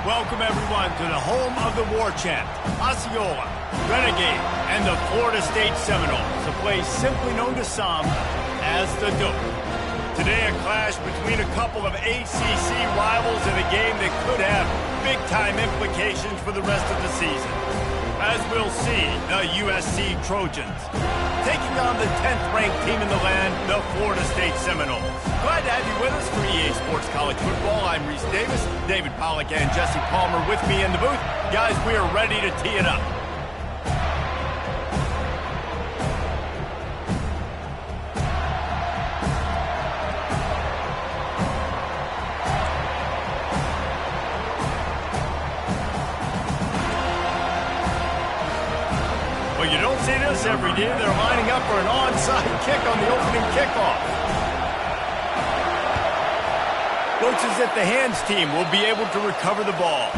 Welcome, everyone, to the home of the war chant, Osceola, Renegade, and the Florida State Seminoles, a place simply known to some as the Dope. Today, a clash between a couple of ACC rivals in a game that could have big-time implications for the rest of the season. As we'll see, the USC Trojans taking on the 10th-ranked team in the land, the Florida State Seminoles. Glad to have you with us for EA Sports College Football. I'm Reese Davis, David Pollack, and Jesse Palmer with me in the booth. Guys, we are ready to tee it up. Well, you don't see this every day. They're lining up for an onside kick on the opening kickoff. Looks as if the hands team will be able to recover the ball.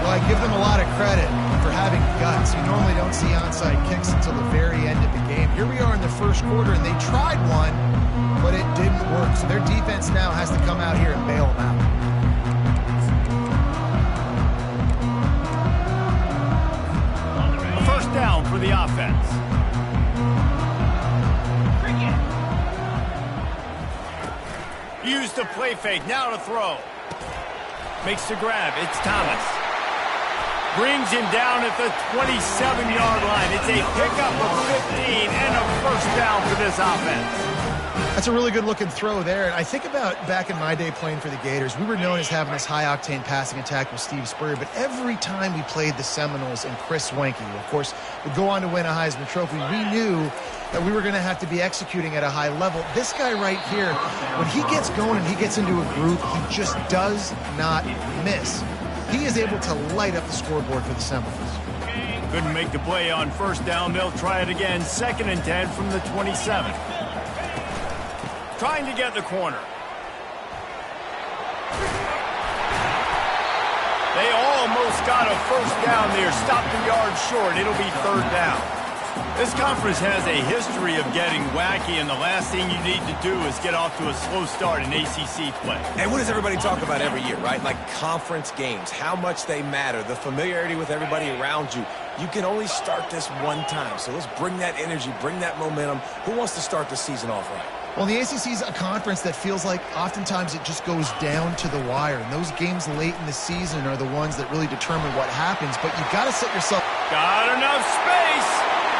Well, I give them a lot of credit for having guts. You normally don't see onside kicks until the very end of the game. Here we are in the first quarter, and they tried one, but it didn't work. So their defense now has to come out here and bail them out. A first down for the offense. Use the play fake, now to throw. Makes the grab, it's Thomas. Brings him down at the 27-yard line. It's a pickup of 15 and a first down for this offense. That's a really good-looking throw there. And I think about back in my day playing for the Gators, we were known as having this high-octane passing attack with Steve Spurrier, but every time we played the Seminoles and Chris Wenke, of course, would go on to win a Heisman Trophy, we knew that we were going to have to be executing at a high level. This guy right here, when he gets going and he gets into a groove, he just does not miss. He is able to light up the scoreboard for the Seminoles. Couldn't make the play on first down. They'll try it again. 2nd and 10 from the 27. Trying to get the corner. They almost got a first down there. Stopped the yard short. It'll be 3rd down. This conference has a history of getting wacky, and the last thing you need to do is get off to a slow start in ACC play. And what does everybody talk about every year, right? Like conference games, how much they matter, the familiarity with everybody around you. You can only start this one time, so let's bring that energy, bring that momentum. Who wants to start the season off right? Well, the ACC is a conference that feels like oftentimes it just goes down to the wire. And those games late in the season are the ones that really determine what happens. But you've got to set yourself... Got enough space!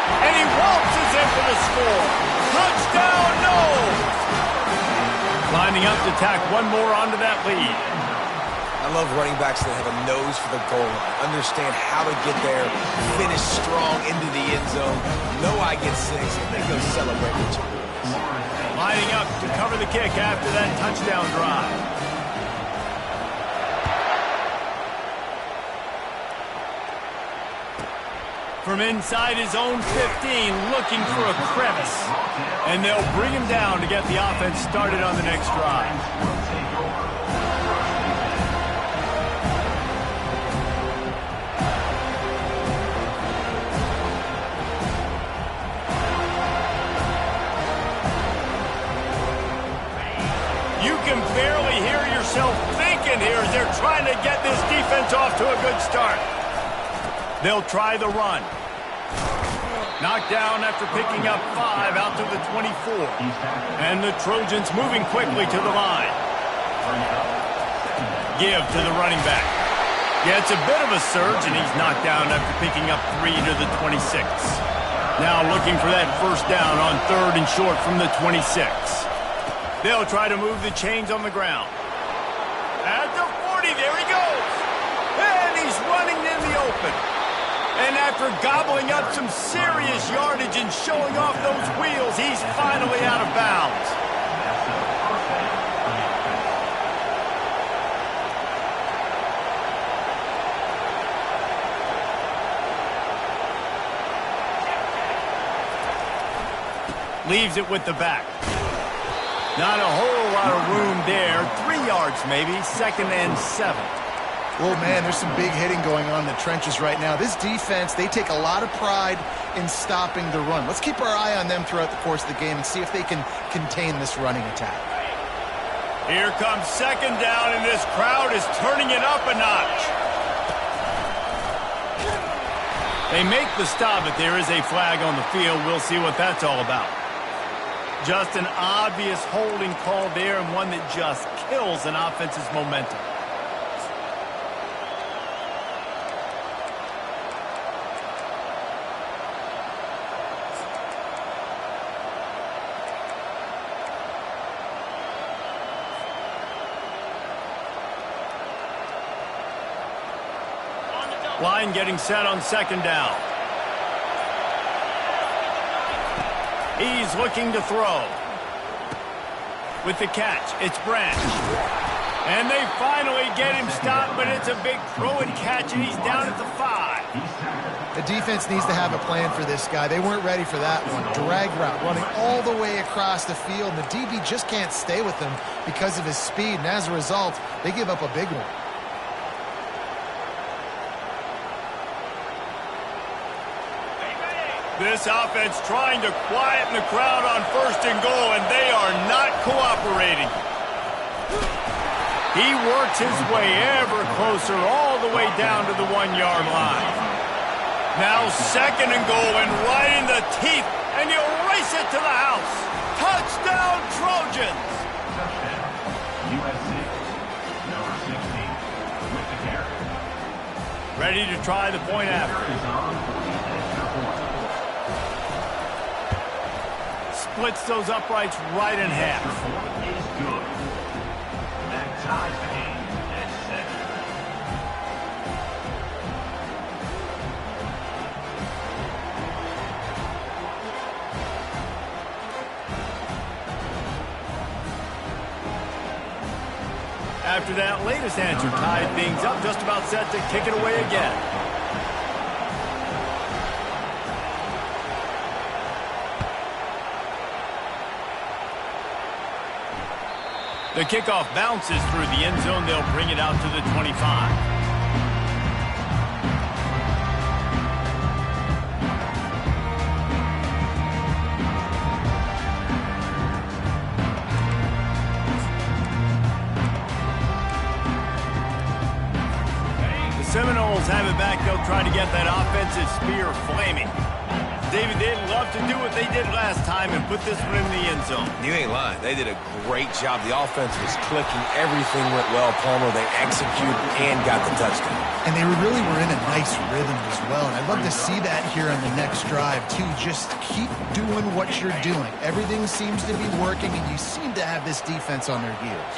And he waltzes in for the score. Touchdown, no! Lining up to tack one more onto that lead. I love running backs that have a nose for the goal line. Understand how to get there, finish strong into the end zone. Know I get 6, and then go celebrate with you. Lining up to cover the kick after that touchdown drive. From inside his own 15, looking for a crevice. And they'll bring him down to get the offense started on the next drive. You can barely hear yourself thinking here as they're trying to get this defense off to a good start. They'll try the run. Knocked down after picking up 5 out to the 24. And the Trojans moving quickly to the line. Give to the running back. Yeah, it's a bit of a surge, and he's knocked down after picking up 3 to the 26. Now looking for that first down on 3rd and short from the 26. They'll try to move the chains on the ground. At the 40, there he goes. And he's running in the open. And after gobbling up some serious yardage and showing off those wheels, he's finally out of bounds. Leaves it with the back. Not a whole lot of room there. 3 yards maybe, 2nd and 7. Oh, man, there's some big hitting going on in the trenches right now. This defense, they take a lot of pride in stopping the run. Let's keep our eye on them throughout the course of the game and see if they can contain this running attack. Here comes 2nd down, and this crowd is turning it up a notch. They make the stop, but there is a flag on the field. We'll see what that's all about. Just an obvious holding call there, and one that just kills an offense's momentum. Line getting set on second down. He's looking to throw. With the catch, it's Branch. And they finally get him stopped, but it's a big throw and catch, and he's down at the 5. The defense needs to have a plan for this guy. They weren't ready for that one. Drag route, running all the way across the field, and the DB just can't stay with him because of his speed, and as a result, they give up a big one. This offense trying to quieten the crowd on first and goal, and they are not cooperating. He works his way ever closer all the way down to the 1-yard line. Now second and goal, and right in the teeth, and you race it to the house. Touchdown, Trojans! USC, number 16, with the carry. Ready to try the point after. Splits those uprights right in half. Is good. That ties the game at 7. After that latest answer tied things up, just about set to kick it away again. The kickoff bounces through the end zone. They'll bring it out to the 25. The Seminoles have it back. They'll try to get that offensive spear flaming. David, they'd love to do what they did last time and put this one in the end zone. You ain't lying. They did a great job. The offense was clicking. Everything went well, Palmer. They executed and got the touchdown. And they really were in a nice rhythm as well. And I'd love to see that here on the next drive, too. Just keep doing what you're doing. Everything seems to be working, and you seem to have this defense on their heels.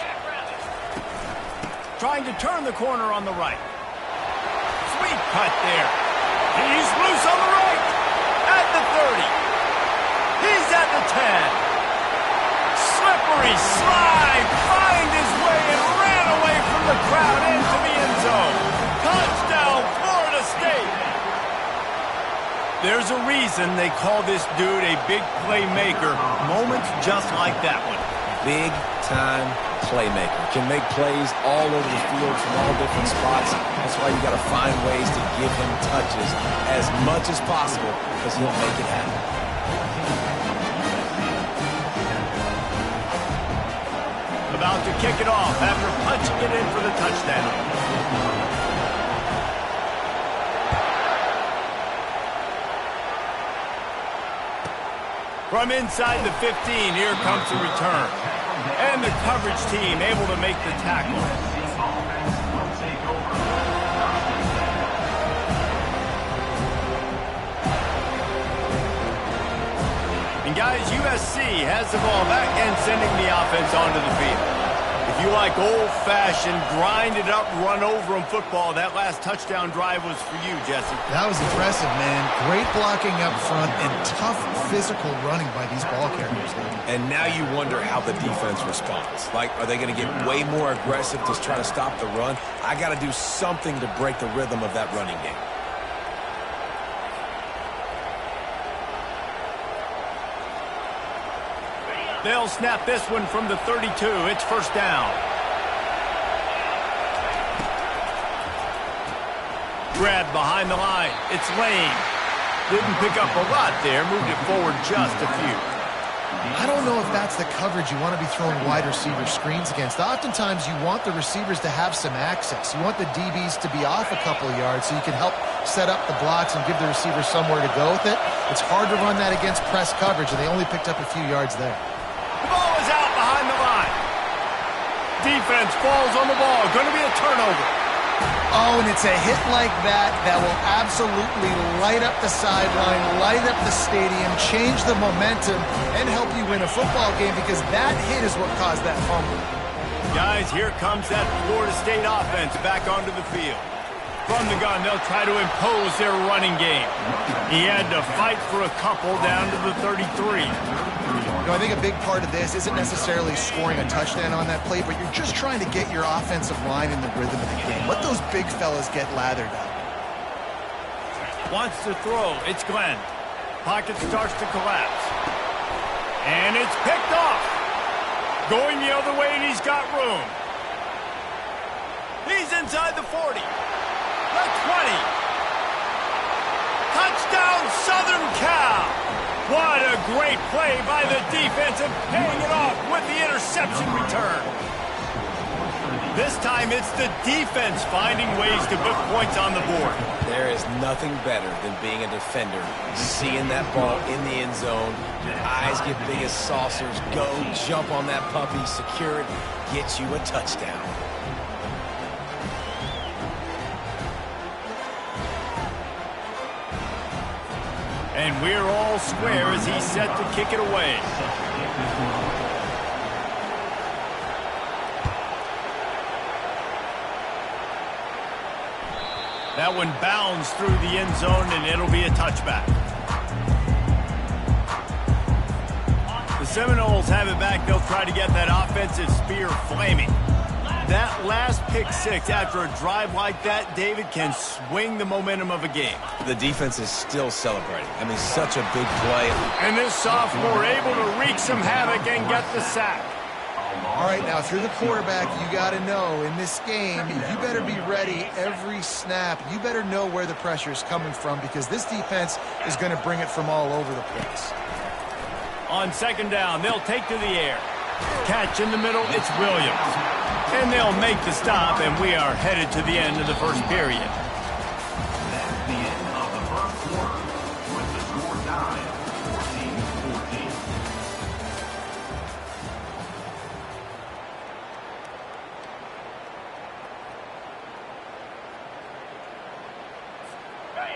Trying to turn the corner on the right. Sweet cut there. He's loose on the right. At the 30. He's at the 10. Slippery slide. Find his way and ran away from the crowd into the end zone. Touchdown, Florida State. There's a reason they call this dude a big playmaker. Moments just like that one. Big time playmaker. Can make plays all over the field from all different spots. That's why you got to find ways to give him touches as much as possible, because he'll make it happen. About to kick it off after punching it in for the touchdown. From inside the 15, here comes the return. And the coverage team able to make the tackle. And guys, USC has the ball back and sending the offense onto the field. If you like old-fashioned, grind-it-up, run-over-'em football, that last touchdown drive was for you, Jesse. That was impressive, man. Great blocking up front and tough physical running by these ball carriers. And now you wonder how the defense responds. Like, are they going to get way more aggressive to try to stop the run? I got to do something to break the rhythm of that running game. They'll snap this one from the 32. It's first down. Grabbed behind the line. It's Lane. Didn't pick up a lot there. Moved it forward just a few. I don't know if that's the coverage you want to be throwing wide receiver screens against. Oftentimes, you want the receivers to have some access. You want the DBs to be off a couple of yards so you can help set up the blocks and give the receiver somewhere to go with it. It's hard to run that against press coverage, and they only picked up a few yards there. The ball is out behind the line. Defense falls on the ball. Going to be a turnover. Oh, and it's a hit like that that will absolutely light up the sideline, light up the stadium, change the momentum, and help you win a football game because that hit is what caused that fumble. Guys, here comes that Florida State offense back onto the field. From the gun, they'll try to impose their running game. He had to fight for a couple down to the 33. I think a big part of this isn't necessarily scoring a touchdown on that play, but you're just trying to get your offensive line in the rhythm of the game. Let those big fellas get lathered up. Wants to throw. It's Glenn. Pocket starts to collapse. And it's picked off. Going the other way, and he's got room. He's inside the 40. The 20. Touchdown, Southern Cal. What a great play by the defense and paying it off with the interception return. This time it's the defense finding ways to put points on the board. There is nothing better than being a defender, seeing that ball in the end zone, your eyes get big as saucers, go jump on that puppy, secure it, get you a touchdown. And we're all square as he's set to kick it away. That one bounds through the end zone, and it'll be a touchback. The Seminoles have it back. They'll try to get that offensive spear flaming. That last pick six after a drive like that, David, can swing the momentum of a game. The defense is still celebrating. I mean, such a big play. And this sophomore able to wreak some havoc and get the sack. All right, now, if you're the quarterback, you got to know in this game, you better be ready every snap. You better know where the pressure is coming from because this defense is going to bring it from all over the place. On second down, they'll take to the air. Catch in the middle, it's Williams. And they'll make the stop, and we are headed to the end of the first period. That's the end of the first quarter with the score tied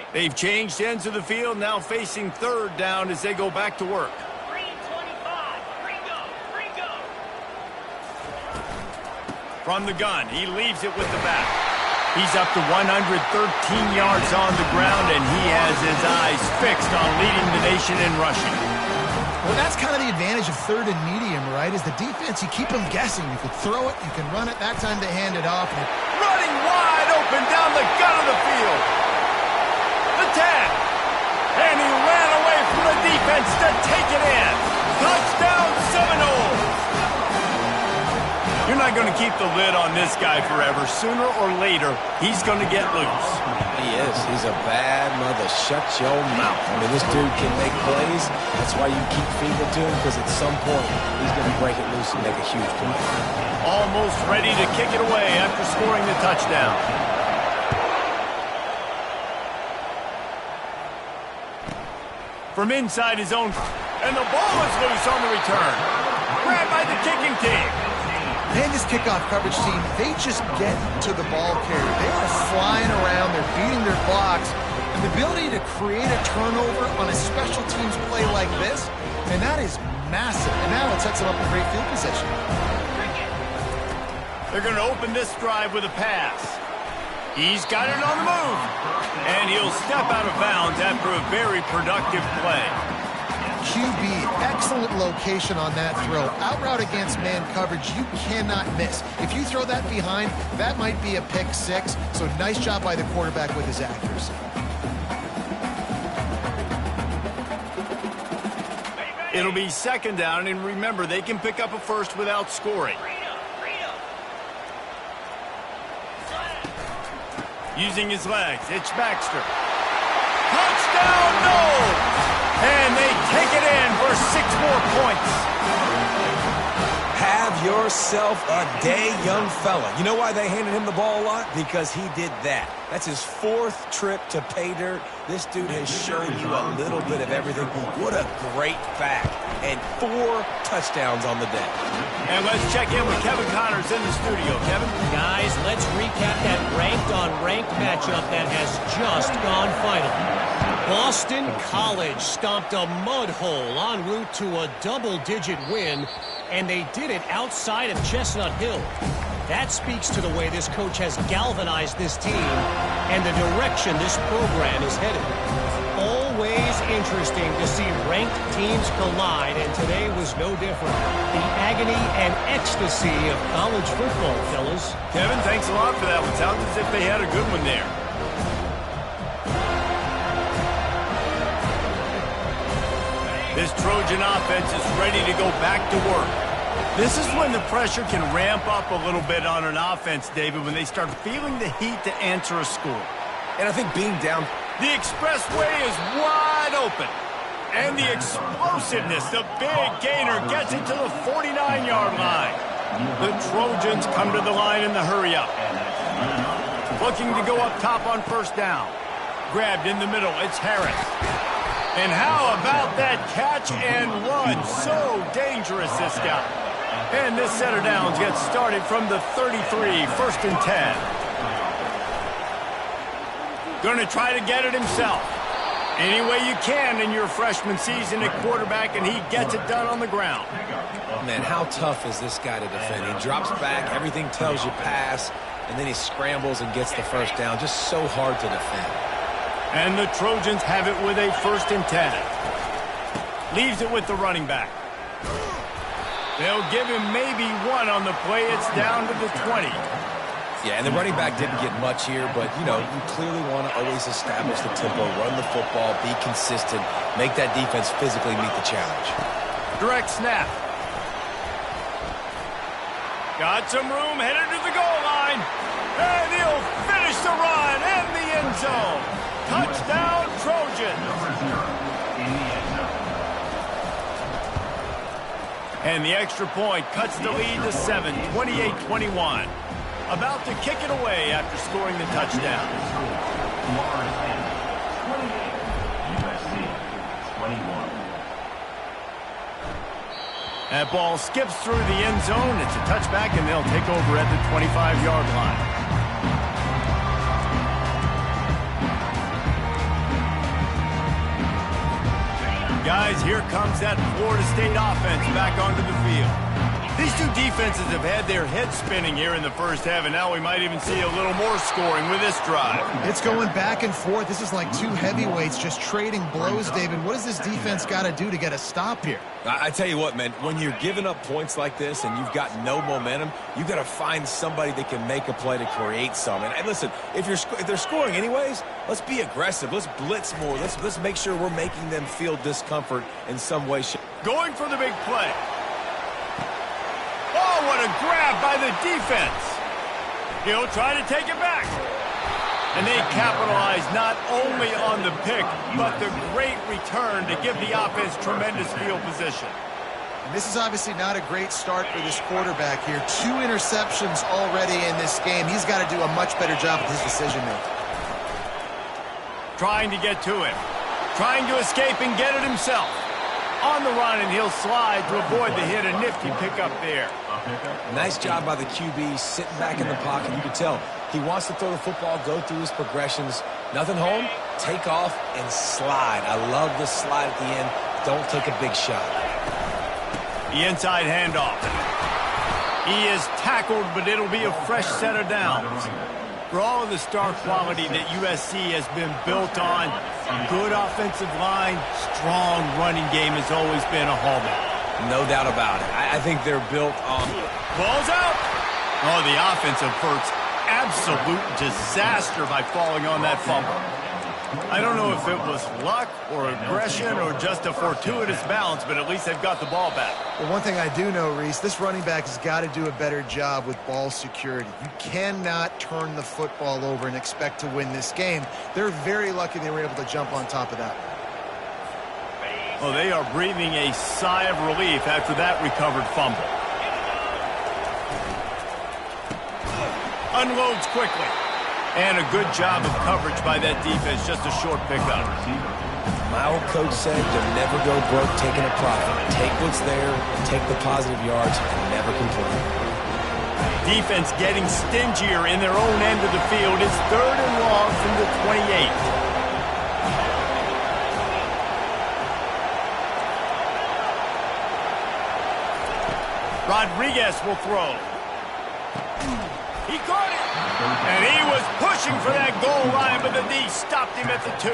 14-14. They've changed ends of the field, now facing third down as they go back to work. From the gun, he leaves it with the back. He's up to 113 yards on the ground, and he has his eyes fixed on leading the nation in rushing. Well, that's kind of the advantage of third and medium, right? Is the defense, you keep them guessing. You can throw it, you can run it. That time to hand it off. And running wide open down the gut of the field. The 10. And he ran away from the defense to take it in. Touchdown, Seminoles. You're not going to keep the lid on this guy forever. Sooner or later, he's going to get loose. He is. He's a bad mother. Shut your mouth. I mean, this dude can make plays. That's why you keep feeding it to him, because at some point, he's going to break it loose and make a huge play. Almost ready to kick it away after scoring the touchdown. From inside his own, and the ball is loose on the return. Grabbed by the kicking team. And this kickoff coverage team, they just get to the ball carrier. They are flying around. They're beating their blocks. And the ability to create a turnover on a special teams play like this, and that is massive. And now it sets them up in great field position. They're going to open this drive with a pass. He's got it on the move. And he'll step out of bounds after a very productive play. QB, excellent location on that throw. Out route against man coverage, you cannot miss. If you throw that behind, that might be a pick six. So nice job by the quarterback with his accuracy. It'll be second down, and remember, they can pick up a first without scoring. Using his legs, it's Baxter. Touchdown, no! And they take it in for 6 more points. yourself a day, young fella. You know why they handed him the ball a lot? Because he did that. That's his 4th trip to pay dirt. This dude has shown you a little bit of everything. What a great fact. And 4 touchdowns on the day. And let's check in with Kevin Connors in the studio. Kevin? Guys, let's recap that ranked-on-ranked matchup that has just gone final. Boston College stomped a mud hole en route to a double-digit win, and they did it outside of Chestnut Hill. That speaks to the way this coach has galvanized this team and the direction this program is headed. Always interesting to see ranked teams collide, and today was no different. The agony and ecstasy of college football, fellas. Kevin, thanks a lot for that one. Sounds as if they had a good one there. This Trojan offense is ready to go back to work. This is when the pressure can ramp up a little bit on an offense, David, when they start feeling the heat to answer a score. And I think being down... The expressway is wide open. And the explosiveness, the big gainer gets it to the 49-yard line. The Trojans come to the line in the hurry-up. Looking to go up top on first down. Grabbed in the middle, it's Harris. And how about that catch and run? So dangerous, this guy. And this set of downs gets started from the 33, 1st and 10. Going to try to get it himself. Any way you can in your freshman season at quarterback, and he gets it done on the ground. Man, how tough is this guy to defend? He drops back, everything tells you pass, and then he scrambles and gets the first down. Just so hard to defend. And the Trojans have it with a 1st and 10. Leaves it with the running back. They'll give him maybe 1 on the play. It's down to the 20. Yeah, and the running back didn't get much here, but, you know, you clearly want to always establish the tempo, run the football, be consistent, make that defense physically meet the challenge. Direct snap. Got some room, headed to the goal line. And he'll finish the run in the end zone. Touchdown, Trojans. And the extra point cuts the lead to 7, 28-21. About to kick it away after scoring the touchdown. That ball skips through the end zone. It's a touchback, and they'll take over at the 25-yard line. Guys, here comes that Florida State offense back onto the field. These two defenses have had their heads spinning here in the first half, and now we might even see a little more scoring with this drive. It's going back and forth. This is like 2 heavyweights just trading blows, David. What does this defense got to do to get a stop here? I tell you what, man, when you're giving up points like this and you've got no momentum, you've got to find somebody that can make a play to create some. And listen, if they're scoring anyways, let's be aggressive. Let's blitz more. Let's make sure we're making them feel discomfort in some way. Going for the big play. Oh, what a grab by the defense. He'll try to take it back. And they capitalize not only on the pick, but the great return to give the offense tremendous field position. And this is obviously not a great start for this quarterback here. 2 interceptions already in this game. He's got to do a much better job with his decision-making. Trying to get to him. Trying to escape and get it himself. On the run, and he'll slide to avoid the hit. A nifty pickup there. Nice job by the QB, sitting back in the pocket. You can tell he wants to throw the football, go through his progressions. Nothing home, take off, and slide. I love the slide at the end. Don't take a big shot. The inside handoff. He is tackled, but it'll be a fresh set of downs. For all of the star quality that USC has been built on, good offensive line, strong running game has always been a hallmark. No doubt about it. I think they're built on... Ball's out! Oh, the offense averts absolute disaster by falling on that fumble. I don't know if it was luck or aggression or just a fortuitous bounce, but at least they've got the ball back. Well, one thing I do know, Reese, this running back has got to do a better job with ball security. You cannot turn the football over and expect to win this game. They're very lucky they were able to jump on top of that. Oh, they are breathing a sigh of relief after that recovered fumble. Unloads quickly. And a good job of coverage by that defense, just a short pickup. My old coach said you'll never go broke taking a profit. Take what's there, take the positive yards, and never complain. Defense getting stingier in their own end of the field. It's 3rd and long from the 28. Rodriguez will throw. He caught it. And he was pushing for that goal line, but the D stopped him at the 2.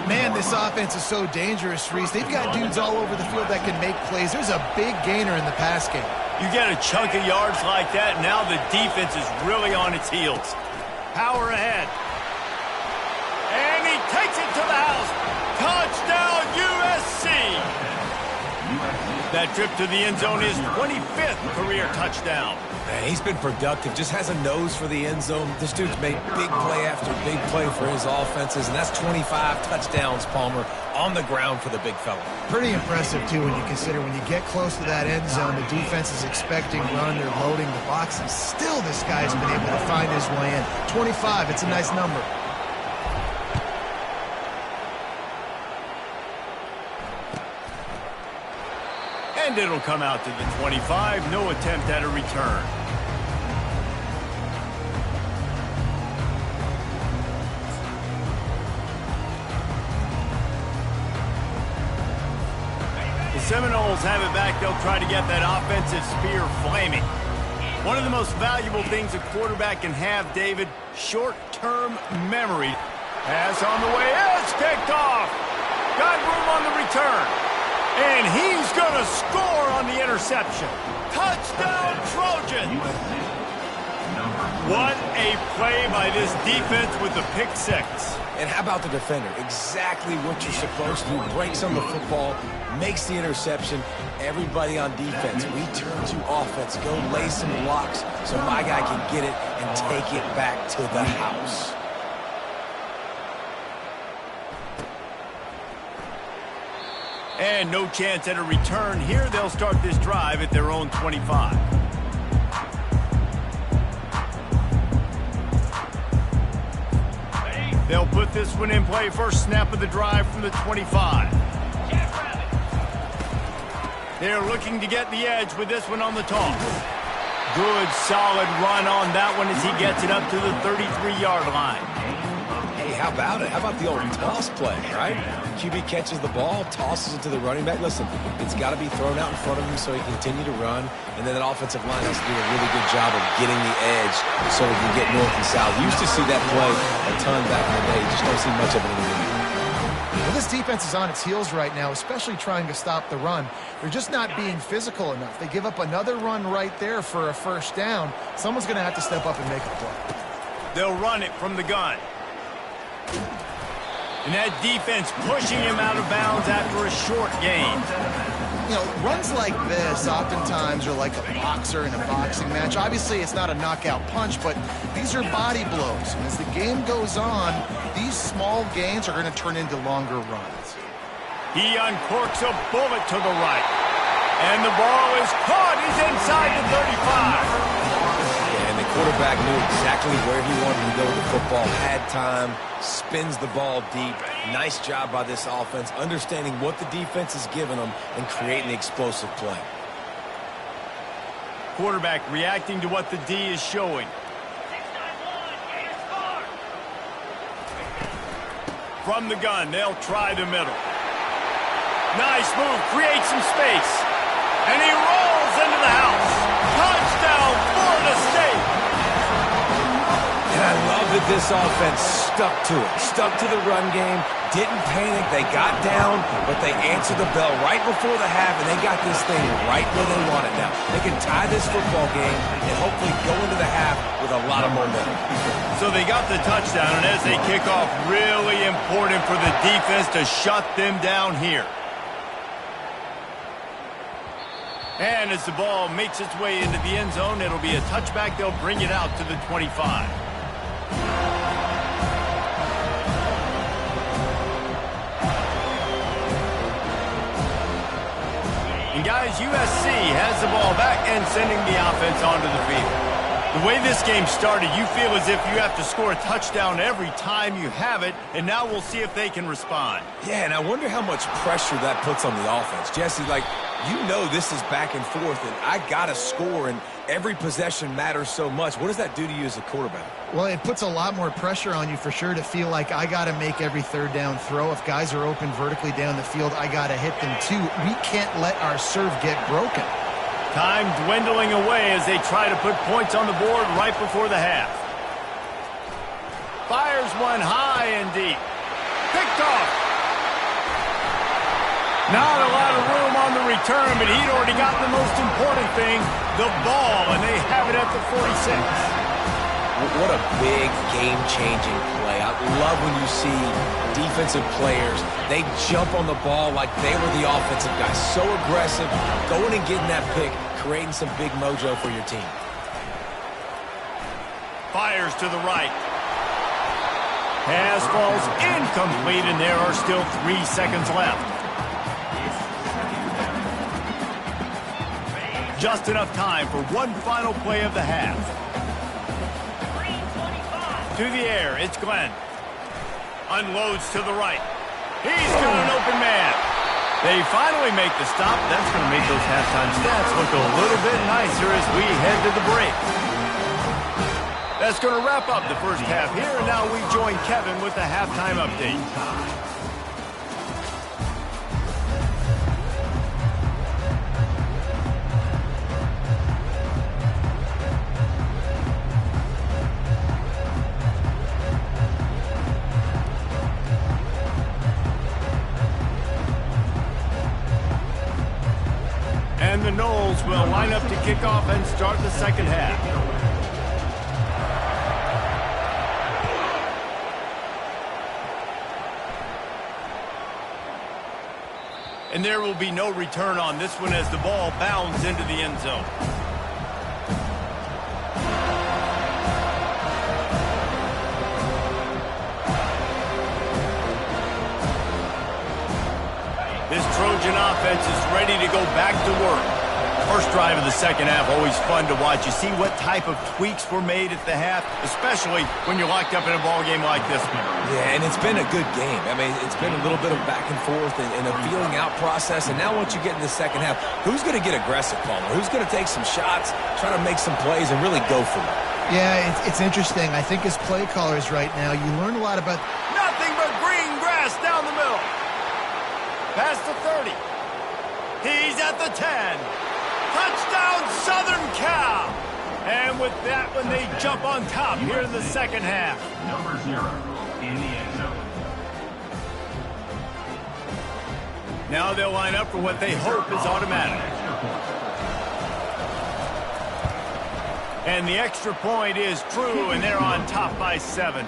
Man, this offense is so dangerous, Reese. They've got dudes all over the field that can make plays. There's a big gainer in the pass game. You get a chunk of yards like that, now the defense is really on its heels. Power ahead. And he takes it to the house. Touchdown, USC! That trip to the end zone is 25th career touchdown. Man, he's been productive, just has a nose for the end zone. This dude's made big play after big play for his offenses, and that's 25 touchdowns, Palmer, on the ground for the big fella. Pretty impressive, too, when you consider when you get close to that end zone, the defense is expecting run, they're loading the box, and still this guy's been able to find his way in. 25, it's a nice number. And it'll come out to the 25. No attempt at a return. The Seminoles have it back. They'll try to get that offensive spear flaming. One of the most valuable things a quarterback can have, David, short-term memory. Pass on the way. It's kicked off. Got room on the return. And he's going to score on the interception. Touchdown, Trojans! What a play by this defense with the pick 6. And how about the defender? Exactly what you're supposed to do. Breaks on the football, makes the interception. Everybody on defense, we turn to offense. Go lay some blocks so my guy can get it and take it back to the house. And no chance at a return here. They'll start this drive at their own 25. They'll put this one in play. First snap of the drive from the 25. They're looking to get the edge with this one on the toss. Good, solid run on that one as he gets it up to the 33-yard line. Hey, how about it? How about the old toss play, right? QB catches the ball, tosses it to the running back. Listen, it's got to be thrown out in front of him so he can continue to run. And then that offensive line has to do a really good job of getting the edge so he can get north and south. You used to see that play a ton back in the day. You just don't see much of it anymore. Well, this defense is on its heels right now, especially trying to stop the run. They're just not being physical enough. They give up another run right there for a first down. Someone's going to have to step up and make a play. They'll run it from the gun. And that defense pushing him out of bounds after a short gain. You know, runs like this oftentimes are like a boxer in a boxing match. Obviously, it's not a knockout punch, but these are body blows. And as the game goes on, these small gains are going to turn into longer runs. He uncorks a bullet to the right. And the ball is caught. He's inside the 35. And the quarterback knew exactly where he wanted to go with the football, had time, spins the ball deep. Nice job by this offense, understanding what the defense is giving them and creating the explosive play. Quarterback reacting to what the D is showing. From the gun, they'll try the middle. Nice move, creates some space. And he rolls into the house. Touchdown, Florida State. And I love that this offense stuck to it. Stuck to the run game. Didn't panic. They got down, but they answered the bell right before the half, and they got this thing right where they want it now. They can tie this football game and hopefully go into the half with a lot of momentum. So they got the touchdown, and as they kick off, really important for the defense to shut them down here. And as the ball makes its way into the end zone, it'll be a touchback. They'll bring it out to the 25. And guys, USC has the ball back and sending the offense onto the field. The way this game started, you feel as if you have to score a touchdown every time you have it, and now we'll see if they can respond. Yeah, and I wonder how much pressure that puts on the offense. Jesse, like, you know this is back and forth, and I got to score, and every possession matters so much. What does that do to you as a quarterback? Well, it puts a lot more pressure on you for sure to feel like I got to make every third down throw. If guys are open vertically down the field, I got to hit them too. We can't let our serve get broken. Time dwindling away as they try to put points on the board right before the half. Fires one high and deep. Picked off. Not a lot of room on the return, but he'd already got the most important thing, the ball, and they have it at the 46. What a big game-changing play. I love when you see defensive players, they jump on the ball like they were the offensive guys. So aggressive, going and getting that pick, creating some big mojo for your team. Fires to the right. Pass falls incomplete, and there are still 3 seconds left. Just enough time for one final play of the half. To the air, it's Glenn. Unloads to the right. He's got an open man. They finally make the stop. That's going to make those halftime stats look a little bit nicer as we head to the break. That's going to wrap up the first half here, and now we join Kevin with the halftime update. And the Noles will line up to kick off and start the second half. And there will be no return on this one as the ball bounds into the end zone. This Trojan offense is ready to go back to work. First drive of the second half, always fun to watch. You see what type of tweaks were made at the half, especially when you're locked up in a ball game like this one. Yeah, and it's been a good game. I mean, it's been a little bit of back and forth and a feeling out process. And now once you get in the second half, who's going to get aggressive, Palmer? Who's going to take some shots, try to make some plays, and really go for it? Yeah, it's interesting. I think as play callers right now, you learn a lot about... Nothing but green grass down the middle. Past the 30. He's at the 10. Touchdown, Southern Cal. And with that one, they jump on top here in the second half. Number 0 in the end zone. Now they'll line up for what they hope is automatic. And the extra point is true, and they're on top by 7.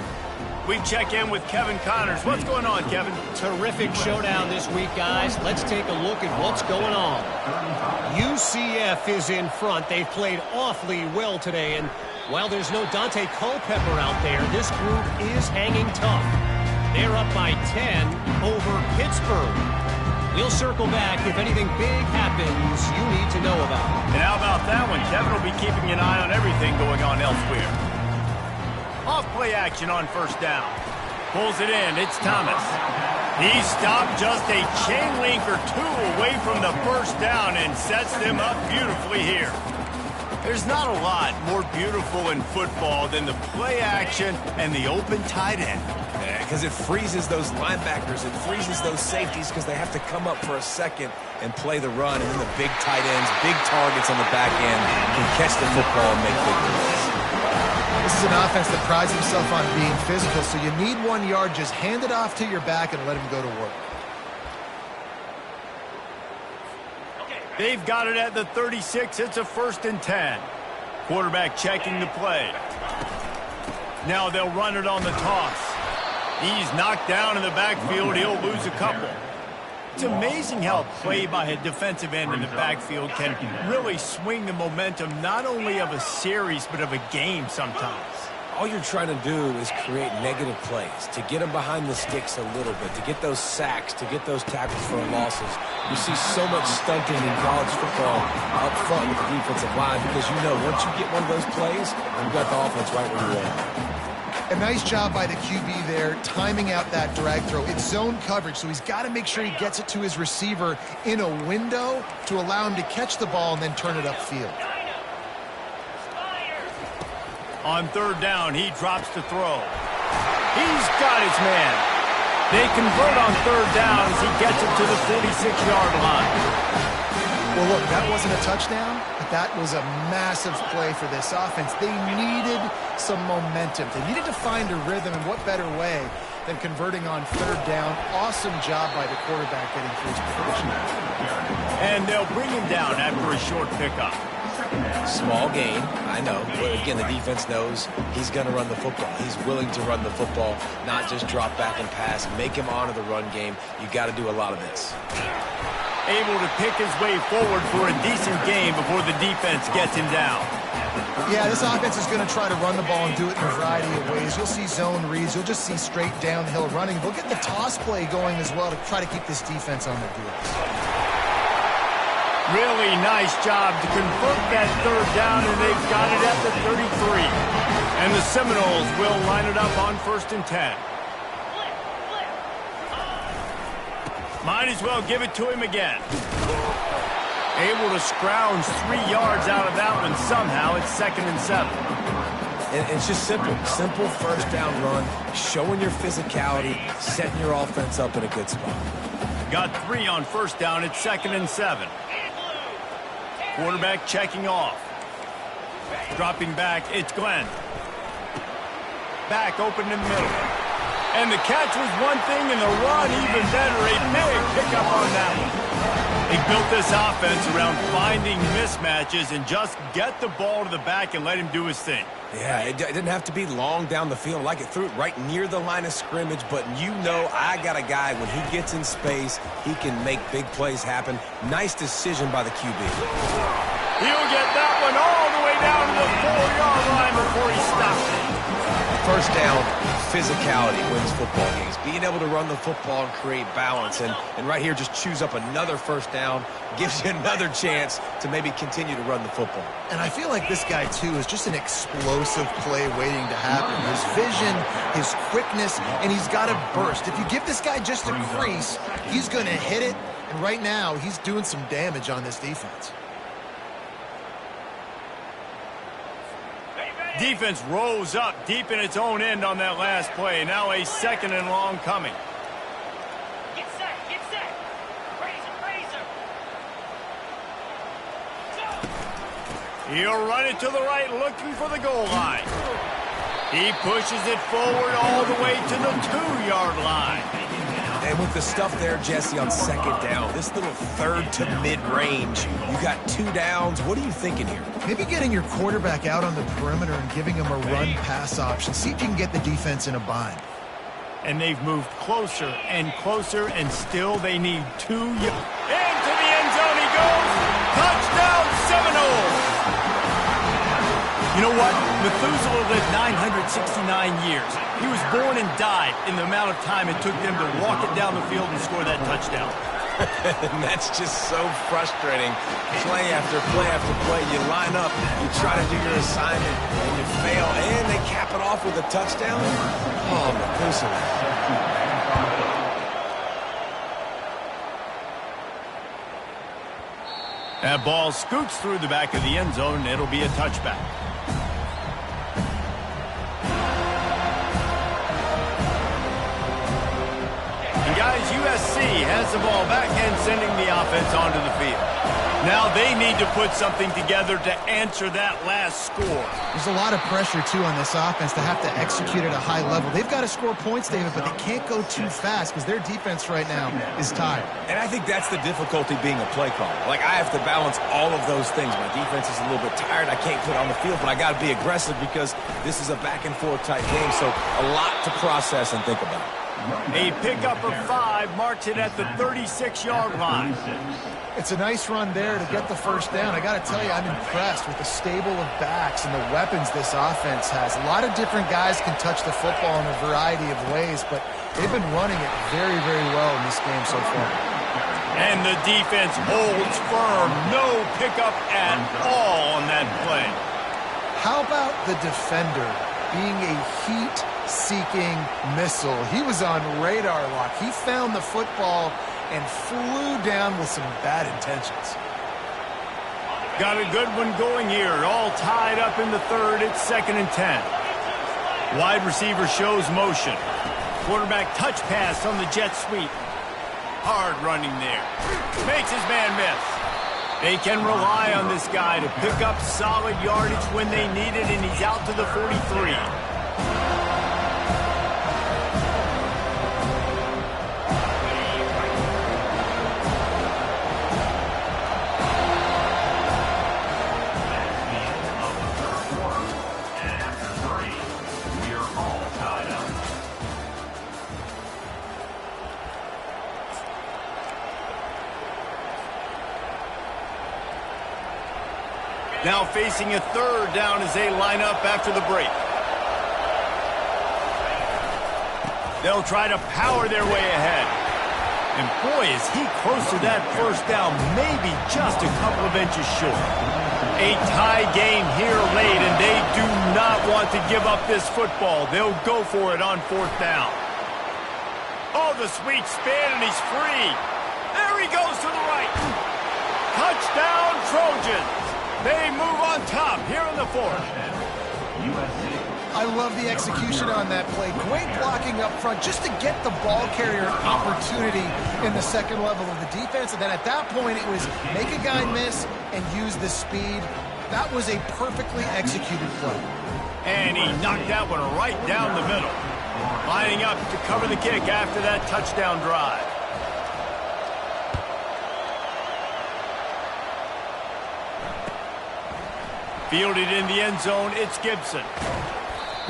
We check in with Kevin Connors. What's going on, Kevin? Terrific showdown this week, guys. Let's take a look at what's going on. UCF is in front. They've played awfully well today, and while there's no Dante Culpepper out there, this group is hanging tough. They're up by 10 over Pittsburgh. We'll circle back if anything big happens you need to know about. And how about that one? Kevin will be keeping an eye on everything going on elsewhere. Off-play action on first down. Pulls it in. It's Thomas. He stopped just a chain link or two away from the first down and sets them up beautifully here. There's not a lot more beautiful in football than the play action and the open tight end. Yeah, because it freezes those linebackers. It freezes those safeties because they have to come up for a second and play the run. And then the big tight ends, big targets on the back end can catch the football and make big plays. This is an offense that prides himself on being physical, so you need 1 yard. Just hand it off to your back and let him go to work. They've got it at the 36. It's a 1st and 10. Quarterback checking the play. Now they'll run it on the toss. He's knocked down in the backfield. He'll lose a couple. It's amazing how a play by a defensive end in the backfield can really swing the momentum not only of a series but of a game sometimes. all you're trying to do is create negative plays, to get them behind the sticks a little bit, to get those sacks, to get those tackles for losses. You see so much stunting in college football up front with the defensive line because you know once you get one of those plays, you've got the offense right where you want it. A nice job by the QB there, timing out that drag throw. It's zone coverage, so he's got to make sure he gets it to his receiver in a window to allow him to catch the ball and then turn it upfield. On third down, he drops to throw. He's got his man. They convert on third down as he gets it to the 46-yard line. Well, look, that wasn't a touchdown, but that was a massive play for this offense. They needed some momentum. They needed to find a rhythm, and what better way than converting on third down. Awesome job by the quarterback getting through his progression. And they'll bring him down after a short pickup. Small gain, I know, but again, the defense knows he's going to run the football. He's willing to run the football, not just drop back and pass, make him honor the run game. You got to do a lot of this. Able to pick his way forward for a decent game before the defense gets him down. Yeah, this offense is going to try to run the ball and do it in a variety of ways. You'll see zone reads. You'll just see straight downhill running. They'll get the toss play going as well to try to keep this defense on their heels. Really nice job to convert that third down, and they've got it at the 33. And the Seminoles will line it up on 1st and 10. Might as well give it to him again. Able to scrounge 3 yards out of that one somehow. It's 2nd and 7. And it's just simple. Simple first down run, showing your physicality, setting your offense up in a good spot. Got 3 on 1st down. It's 2nd and 7. Quarterback checking off. Dropping back, it's Glenn. Back open in the middle. And the catch was one thing, and the run even better. A big pickup on that one. They built this offense around finding mismatches and just get the ball to the back and let him do his thing. Yeah, it didn't have to be long down the field. Like it threw it right near the line of scrimmage, but you know I got a guy, when he gets in space, he can make big plays happen. Nice decision by the QB. He'll get that one all the way down to the 4-yard line before he stops it. First down, physicality wins football games. Being able to run the football and create balance. And right here, just choose up another first down, gives you another chance to maybe continue to run the football. And I feel like this guy, too, is just an explosive play waiting to happen. His vision, his quickness, and he's got a burst. If you give this guy just a crease, he's going to hit it. And right now, he's doing some damage on this defense. Defense rose up deep in its own end on that last play. Now a 2nd and long coming. Get set, get set. Razor, razor. He'll run it to the right, looking for the goal line. He pushes it forward all the way to the 2-yard line. And with the stuff there, Jesse, on 2nd down, this little third to mid-range, you got 2 downs. What are you thinking here? Maybe getting your quarterback out on the perimeter and giving him a run-pass option. See if you can get the defense in a bind. And they've moved closer, and still they need 2 yards. Into the end zone he goes. Touchdown, Seminoles! You know what? Methuselah lived 969 years. He was born and died in the amount of time it took them to walk it down the field and score that touchdown. And that's just so frustrating. Play after play after play. You line up, you try to do your assignment, and you fail, and they cap it off with a touchdown. Oh, Methuselah. That ball scoots through the back of the end zone, and it'll be a touchback. Guys, USC has the ball back and sending the offense onto the field. Now they need to put something together to answer that last score. There's a lot of pressure, too, on this offense to have to execute at a high level. They've got to score points, David, but they can't go too fast because their defense right now is tired. And I think that's the difficulty being a play caller. Like, I have to balance all of those things. My defense is a little bit tired. I can't put it on the field, but I got to be aggressive because this is a back-and-forth type game, so a lot to process and think about. A pickup of 5 marks it at the 36-yard line. It's a nice run there to get the first down. I got to tell you, I'm impressed with the stable of backs and the weapons this offense has. A lot of different guys can touch the football in a variety of ways, but they've been running it very, very well in this game so far. And the defense holds firm. No pickup at all on that play. How about the defender being a heat-seeking missile? He was on radar lock. He found the football and flew down with some bad intentions. Got a good one going here. All tied up in the third. It's 2nd and 10. Wide receiver shows motion. Quarterback touch pass on the jet sweep. Hard running there. Makes his man miss. They can rely on this guy to pick up solid yardage when they need it, and he's out to the 43. Now facing a 3rd down as they line up after the break. They'll try to power their way ahead. And boy, is he close to that first down, maybe just a couple of inches short. A tie game here late, and they do not want to give up this football. They'll go for it on 4th down. Oh, the sweet spin, and he's free. There he goes to the right. Touchdown, Trojans. They move on top here in the 4th. I love the execution on that play. Great blocking up front just to get the ball carrier an opportunity in the second level of the defense. And then at that point, it was make a guy miss and use the speed. That was a perfectly executed play. And he knocked that one right down the middle. Lining up to cover the kick after that touchdown drive. Fielded in the end zone, it's Gibson.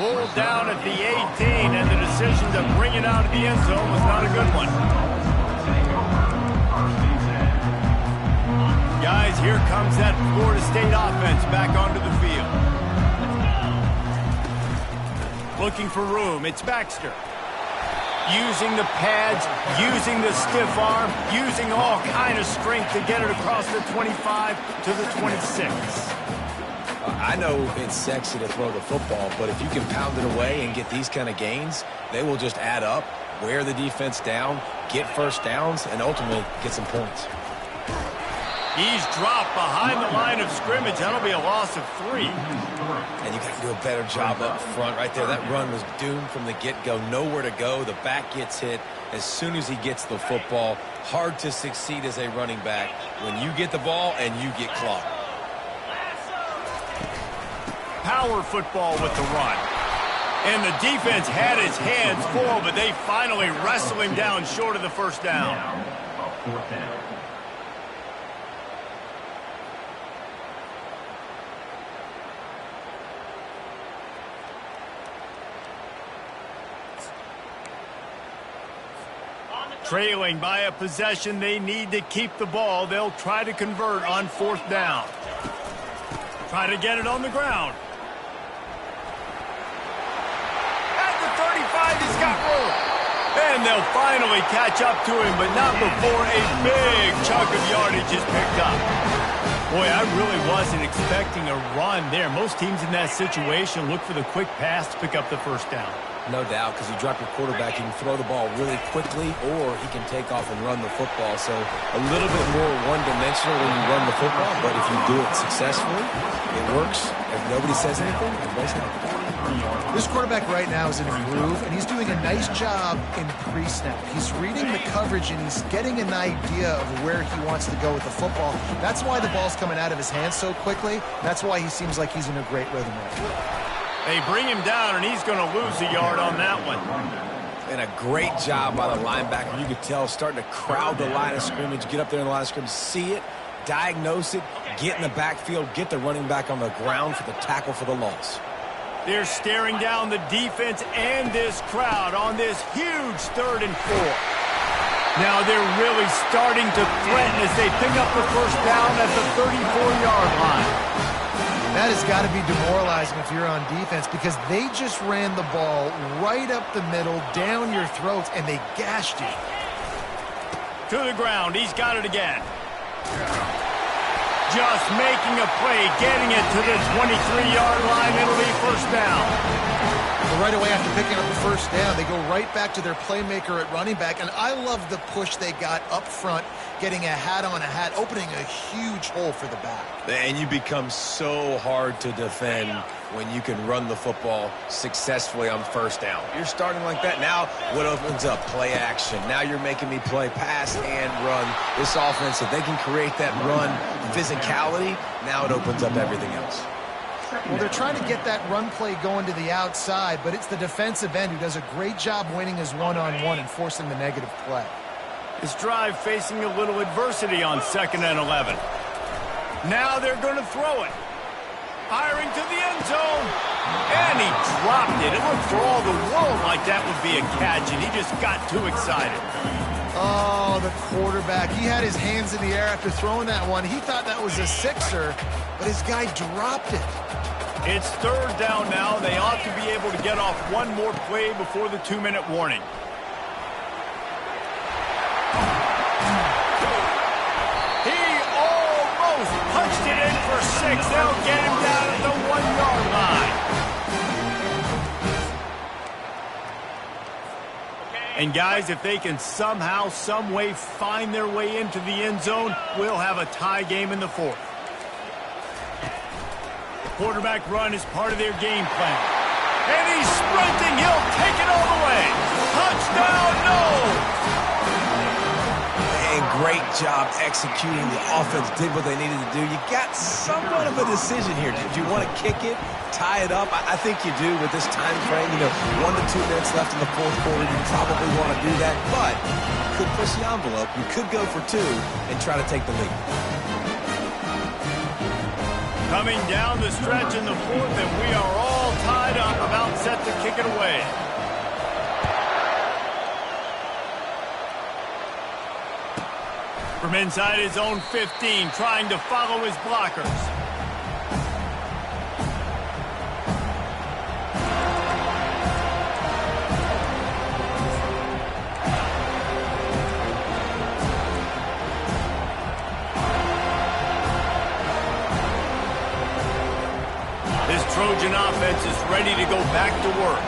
Pulled down at the 18, and the decision to bring it out of the end zone was not a good one. Guys, here comes that Florida State offense back onto the field. Looking for room, it's Baxter. Using the pads, using the stiff arm, using all kind of strength to get it across the 25 to the 26. I know it's sexy to throw the football, but if you can pound it away and get these kind of gains, they will just add up, wear the defense down, get first downs, and ultimately get some points. He's dropped behind the line of scrimmage. That'll be a loss of 3. And you got to do a better job up front right there. That run was doomed from the get-go. Nowhere to go. The back gets hit as soon as he gets the football. Hard to succeed as a running back when you get the ball and you get clocked. Power football with the run. And the defense had his hands full, but they finally wrestle him down short of the first down. Trailing by a possession, they need to keep the ball. They'll try to convert on 4th down. Try to get it on the ground. He's got room. And they'll finally catch up to him, but not before a big chunk of yardage is picked up. Boy, I really wasn't expecting a run there. Most teams in that situation look for the quick pass to pick up the first down. No doubt, because you drop your quarterback, you can throw the ball really quickly, or he can take off and run the football. So a little bit more one-dimensional when you run the football, but if you do it successfully, it works. If nobody says anything, everybody's happy. This quarterback right now is in a groove, and he's doing a nice job in pre-snap. He's reading the coverage, and he's getting an idea of where he wants to go with the football. That's why the ball's coming out of his hands so quickly. That's why he seems like he's in a great rhythm right now. They bring him down, and he's going to lose a yard on that one. And a great job by the linebacker. You could tell starting to crowd the line of scrimmage, get up there in the line of scrimmage, see it, diagnose it, get in the backfield, get the running back on the ground for the tackle for the loss. They're staring down the defense and this crowd on this huge 3rd and 4. Now they're really starting to threaten as they pick up the first down at the 34-yard line. That has got to be demoralizing if you're on defense because they just ran the ball right up the middle, down your throats, and they gashed you. To the ground. He's got it again. Just making a play, getting it to the 23-yard line. It'll be first down. But right away after picking up the first down, they go right back to their playmaker at running back. And I love the push they got up front, getting a hat on a hat, opening a huge hole for the back. And you become so hard to defend when you can run the football successfully on first down. You're starting like that. Now what opens up? Play action. Now you're making me play pass and run. This offense, if they can create that run physicality, now it opens up everything else. Well, they're trying to get that run play going to the outside, but it's the defensive end who does a great job winning his one-on-one and forcing the negative play. This drive facing a little adversity on 2nd and 11. Now they're going to throw it. Firing to the end zone. And he dropped it. It looked for all the world like that would be a catch, and he just got too excited. Oh, the quarterback. He had his hands in the air after throwing that one. He thought that was a sixer, but his guy dropped it. It's 3rd down now. They ought to be able to get off one more play before the 2-minute warning. He almost punched it in for 6. They'll get him down at the 1-yard line. And guys, if they can somehow, some way find their way into the end zone, we'll have a tie game in the 4th. The quarterback run is part of their game plan. And he's sprinting. He'll take it all the way. Touchdown, no! And great job executing. The offense did what they needed to do. You got somewhat of a decision here. Did you want to kick it, tie it up? I think you do with this time frame. 1 to 2 minutes left in the 4th quarter. You probably want to do that, but you could push the envelope. You could go for 2 and try to take the lead. Coming down the stretch in the 4th, and we are all tied up, about set to kick it away. From inside his own 15, trying to follow his blockers. This Trojan offense is ready to go back to work.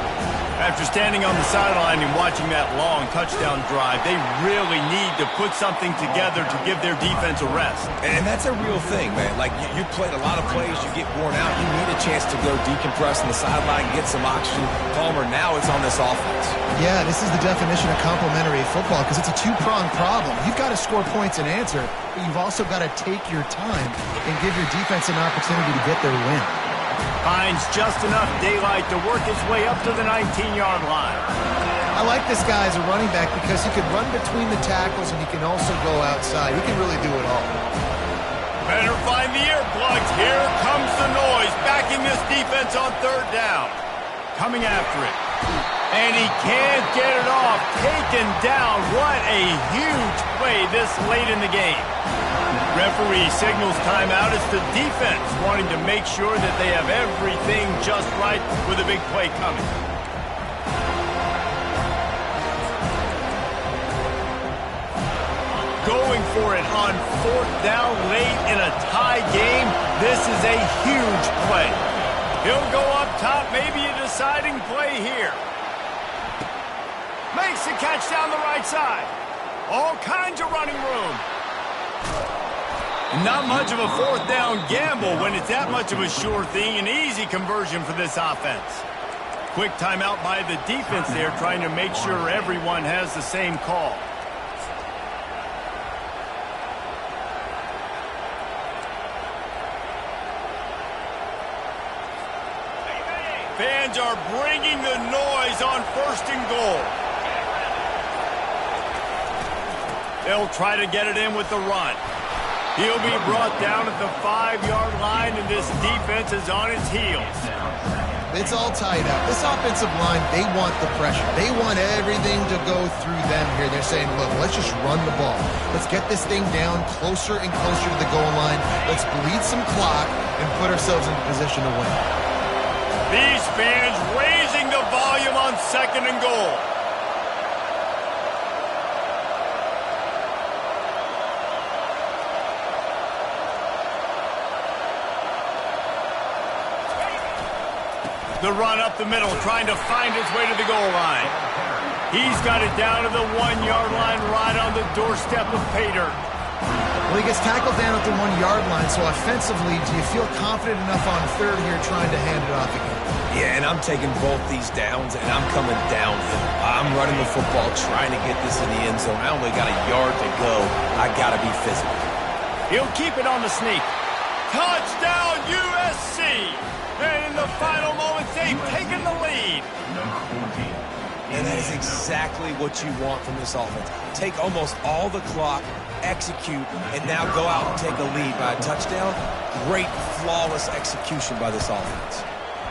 After standing on the sideline and watching that long touchdown drive, they really need to put something together to give their defense a rest. And that's a real thing, man. Like, you played a lot of plays, you get worn out, you need a chance to go decompress on the sideline, get some oxygen. Palmer, now it's on this offense. Yeah, this is the definition of complementary football because it's a two-pronged problem. You've got to score points and answer, but you've also got to take your time and give your defense an opportunity to get their win. Finds just enough daylight to work his way up to the 19-yard line. I like this guy as a running back because he can run between the tackles and he can also go outside. He can really do it all. Better find the earplugs. Here comes the noise, backing this defense on 3rd down. Coming after it. And he can't get it off. Taken down. What a huge play this late in the game. Referee signals timeout. It's the defense wanting to make sure that they have everything just right with a big play coming. Going for it on 4th down late in a tie game. This is a huge play. He'll go up top, maybe a deciding play here. Makes the catch down the right side. All kinds of running room. Not much of a 4th down gamble when it's that much of a sure thing. An easy conversion for this offense. Quick timeout by the defense there, trying to make sure everyone has the same call. Fans are bringing the noise on 1st and goal. They'll try to get it in with the run. He'll be brought down at the 5-yard line, and this This defense is on its heels. It's all tied up. This offensive line, they want the pressure. They want everything to go through them here. They're saying, look, let's just run the ball. Let's get this thing down closer and closer to the goal line. Let's bleed some clock and put ourselves in position to win. These fans raising the volume on 2nd and goal. The run up the middle, trying to find his way to the goal line. He's got it down to the 1-yard line, right on the doorstep of pay dirt. Well, he gets tackled down at the 1-yard line, so offensively, do you feel confident enough on 3rd here trying to hand it off again? Yeah, and I'm taking both these downs, and I'm coming downhill. I'm running the football, trying to get this in the end zone. I only got a yard to go. I got to be physical. He'll keep it on the sneak. Touchdown, USC! And in the final moments, they've taken the lead. And that is exactly what you want from this offense. Take almost all the clock, execute, and now go out and take a lead by a touchdown. Great, flawless execution by this offense.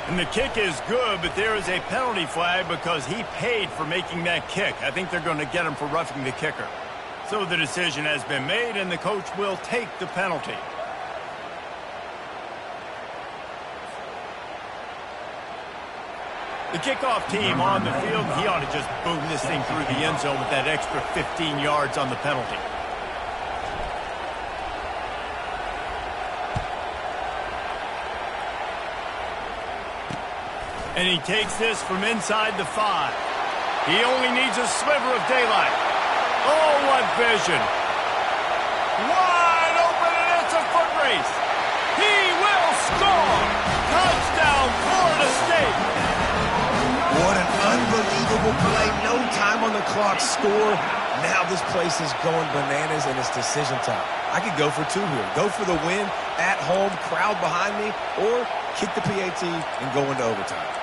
And the kick is good, but there is a penalty flag because he paid for making that kick. I think they're going to get him for roughing the kicker. So the decision has been made, and the coach will take the penalty. The kickoff team on the field, he ought to just boom this thing through the end zone with that extra 15 yards on the penalty. And he takes this from inside the 5. He only needs a sliver of daylight. Oh, what vision. Wide open, and it's a foot race. He will score. Touchdown, Florida State. What an unbelievable play. No time on the clock. Score. Now this place is going bananas, and it's decision time. I could go for 2 here. Go for the win at home, crowd behind me, or kick the PAT and go into overtime.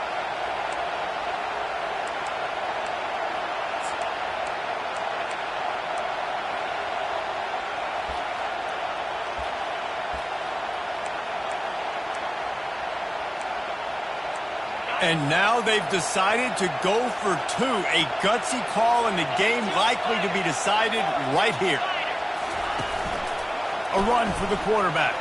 And now they've decided to go for 2. A gutsy call, and the game likely to be decided right here. A run for the quarterback.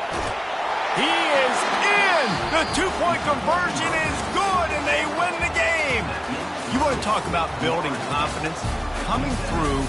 He is in! The 2-point conversion is good, and they win the game. You want to talk about building confidence? Coming through